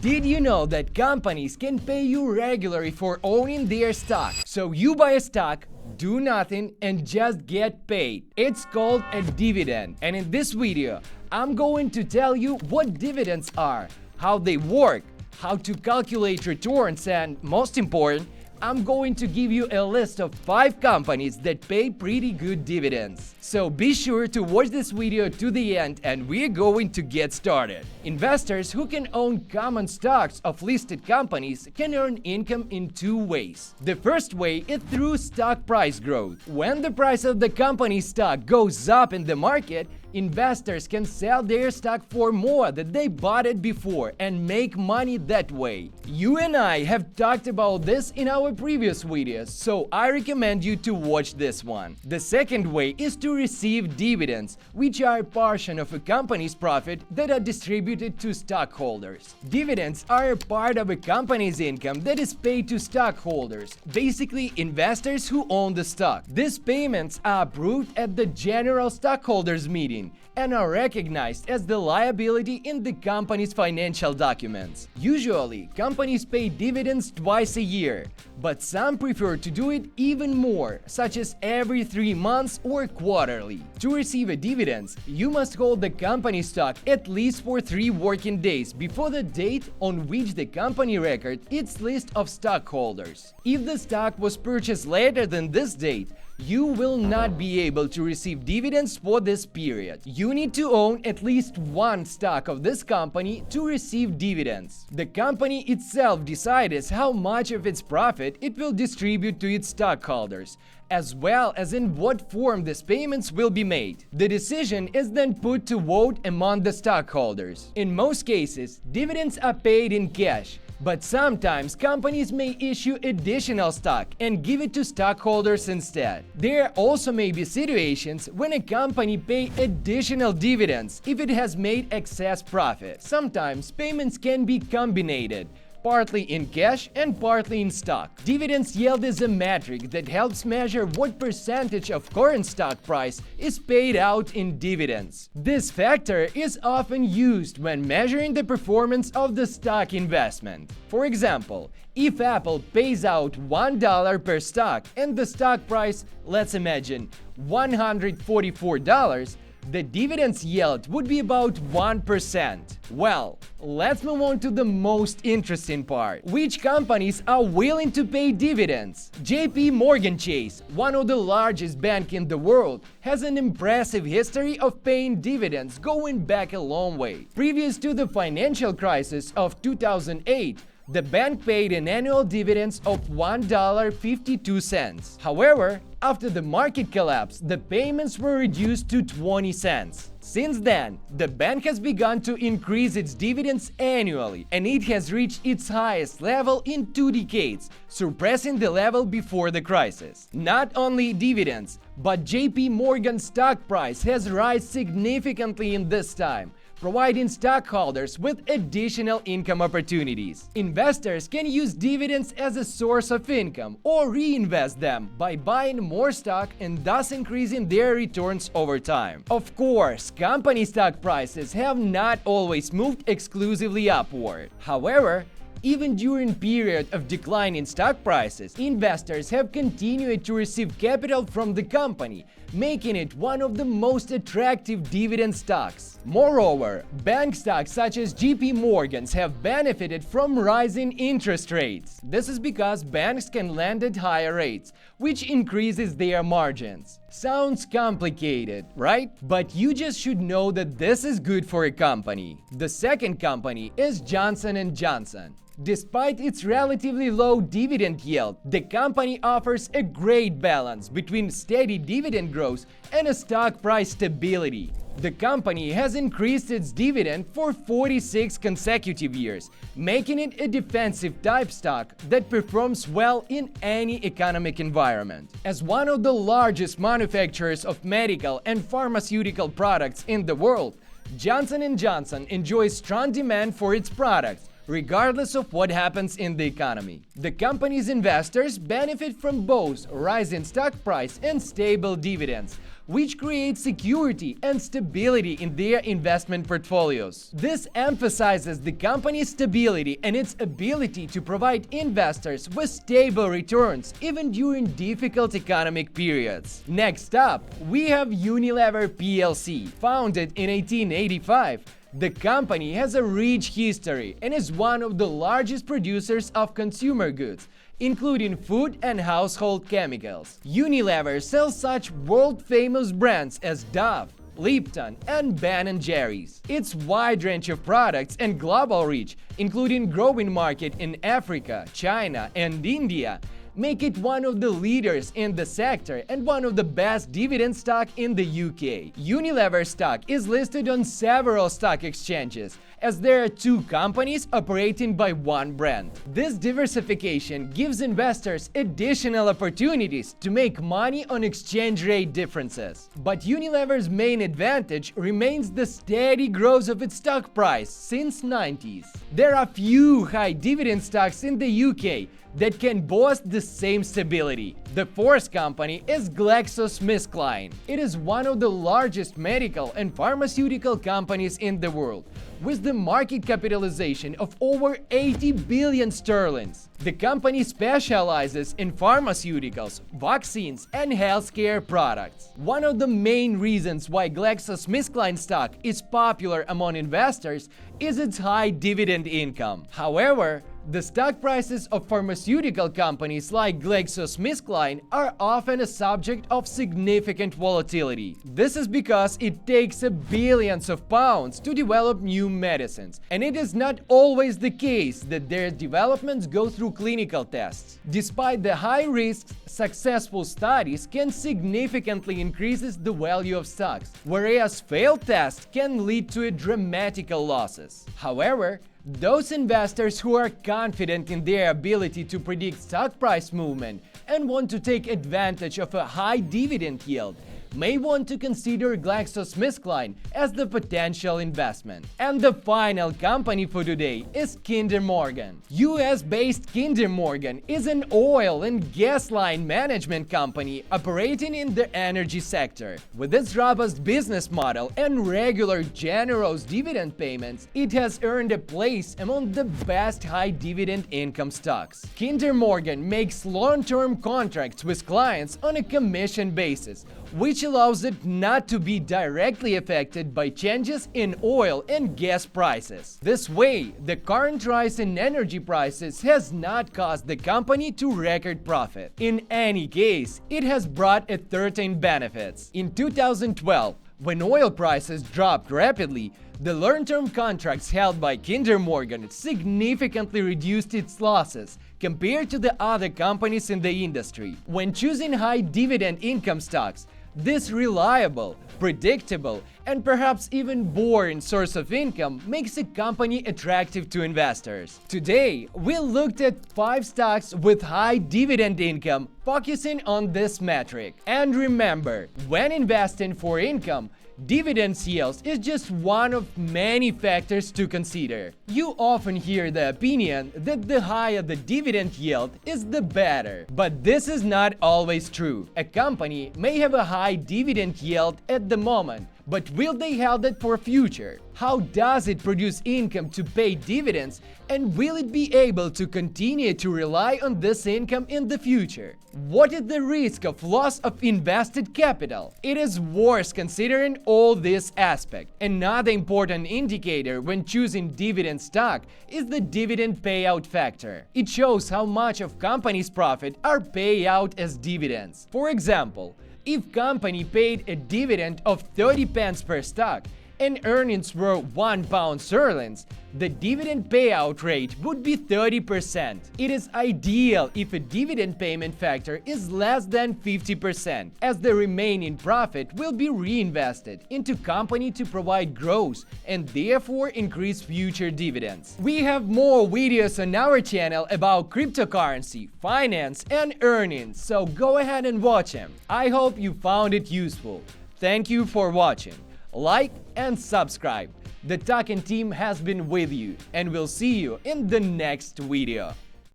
Did you know that companies can pay you regularly for owning their stock? So you buy a stock, do nothing, and just get paid. It's called a dividend. And in this video, I'm going to tell you what dividends are, how they work, how to calculate returns, and most important, I'm going to give you a list of 5 companies that pay pretty good dividends. So be sure to watch this video to the end and we're going to get started. Investors who can own common stocks of listed companies can earn income in 2 ways. The first way is through stock price growth. When the price of the company's stock goes up in the market, investors can sell their stock for more than they bought it before and make money that way. You and I have talked about this in our previous videos, so I recommend you to watch this one. The second way is to receive dividends, which are a portion of a company's profit that are distributed to stockholders. Dividends are a part of a company's income that is paid to stockholders, basically investors who own the stock. These payments are approved at the general stockholders meeting and are recognized as the liability in the company's financial documents. Usually, companies pay dividends twice a year, but some prefer to do it even more, such as every 3 months or quarterly. To receive a dividend, you must hold the company stock at least for 3 working days before the date on which the company records its list of stockholders. If the stock was purchased later than this date, you will not be able to receive dividends for this period. You need to own at least 1 stock of this company to receive dividends. The company itself decides how much of its profit it will distribute to its stockholders, as well as in what form these payments will be made. The decision is then put to vote among the stockholders. In most cases, dividends are paid in cash, but sometimes companies may issue additional stock and give it to stockholders instead. There also may be situations when a company pays additional dividends if it has made excess profit. Sometimes payments can be combined, partly in cash and partly in stock. Dividends yield is a metric that helps measure what percentage of current stock price is paid out in dividends. This factor is often used when measuring the performance of the stock investment. For example, if Apple pays out $1 per stock and the stock price, let's imagine, $144, the dividends yield would be about 1%. Well, let's move on to the most interesting part. Which companies are willing to pay dividends? JP Morgan Chase, one of the largest banks in the world, has an impressive history of paying dividends going back a long way. Previous to the financial crisis of 2008, the bank paid an annual dividends of $1.52. However, after the market collapse, the payments were reduced to 20 cents. Since then, the bank has begun to increase its dividends annually, and it has reached its highest level in 2 decades, surpassing the level before the crisis. Not only dividends, but JP Morgan's stock price has risen significantly in this time, providing stockholders with additional income opportunities. Investors can use dividends as a source of income or reinvest them by buying more stock and thus increasing their returns over time. Of course, company stock prices have not always moved exclusively upward. However, even during period of decline in stock prices, investors have continued to receive capital from the company, making it one of the most attractive dividend stocks. Moreover, bank stocks such as JP Morgan's have benefited from rising interest rates. This is because banks can lend at higher rates, which increases their margins. Sounds complicated, right? But you just should know that this is good for a company. The second company is Johnson & Johnson. Despite its relatively low dividend yield, the company offers a great balance between steady dividend growth and a stock price stability. The company has increased its dividend for 46 consecutive years, making it a defensive type stock that performs well in any economic environment. As one of the largest manufacturers of medical and pharmaceutical products in the world, Johnson & Johnson enjoys strong demand for its products, regardless of what happens in the economy. The company's investors benefit from both rising stock price and stable dividends, which creates security and stability in their investment portfolios. This emphasizes the company's stability and its ability to provide investors with stable returns even during difficult economic periods. Next up, we have Unilever plc. Founded in 1885, the company has a rich history and is one of the largest producers of consumer goods, including food and household chemicals. Unilever sells such world-famous brands as Dove, Lipton, and Ben & Jerry's. Its wide range of products and global reach, including growing market in Africa, China, and India, make it one of the leaders in the sector and one of the best dividend stock in the UK. Unilever stock is listed on several stock exchanges, as there are two companies operating by one brand. This diversification gives investors additional opportunities to make money on exchange rate differences. But Unilever's main advantage remains the steady growth of its stock price since 90s. There are few high dividend stocks in the UK that can boast the same stability. The fourth company is GlaxoSmithKline. It is one of the largest medical and pharmaceutical companies in the world, with the market capitalization of over 80 billion sterling. The company specializes in pharmaceuticals, vaccines, and healthcare products. One of the main reasons why GlaxoSmithKline stock is popular among investors is its high dividend income. However, the stock prices of pharmaceutical companies like GlaxoSmithKline are often a subject of significant volatility. This is because it takes billions of pounds to develop new medicines, and it is not always the case that their developments go through clinical tests. Despite the high risks, successful studies can significantly increase the value of stocks, whereas failed tests can lead to dramatic losses. However, those investors who are confident in their ability to predict stock price movement and want to take advantage of a high dividend yield may want to consider GlaxoSmithKline as the potential investment. And the final company for today is Kinder Morgan. US-based Kinder Morgan is an oil and gas line management company operating in the energy sector. With its robust business model and regular generous dividend payments, it has earned a place among the best high dividend income stocks. Kinder Morgan makes long-term contracts with clients on a commission basis, which allows it not to be directly affected by changes in oil and gas prices. This way, the current rise in energy prices has not caused the company to record profit. In any case, it has brought 13 benefits. In 2012, when oil prices dropped rapidly, the long-term contracts held by Kinder Morgan significantly reduced its losses compared to the other companies in the industry. When choosing high dividend income stocks, this reliable, predictable, and perhaps even boring source of income makes a company attractive to investors. Today, we looked at 5 stocks with high dividend income, focusing on this metric. And remember, when investing for income, dividend yields is just one of many factors to consider. You often hear the opinion that the higher the dividend yield is the better, but this is not always true. A company may have a high dividend yield at the moment, but will they hold it for future? How does it produce income to pay dividends, and will it be able to continue to rely on this income in the future? What is the risk of loss of invested capital? It is worth considering all these aspects. Another important indicator when choosing dividend stock is the dividend payout factor. It shows how much of company's profit are paid out as dividends. For example, if company paid a dividend of 30 pence per stock and earnings were £1, the dividend payout rate would be 30%. It is ideal if a dividend payment factor is less than 50%, as the remaining profit will be reinvested into company to provide growth and therefore increase future dividends. We have more videos on our channel about cryptocurrency, finance, and earnings, so go ahead and watch them. I hope you found it useful. Thank you for watching. Like and subscribe. The Token team has been with you, and we'll see you in the next video.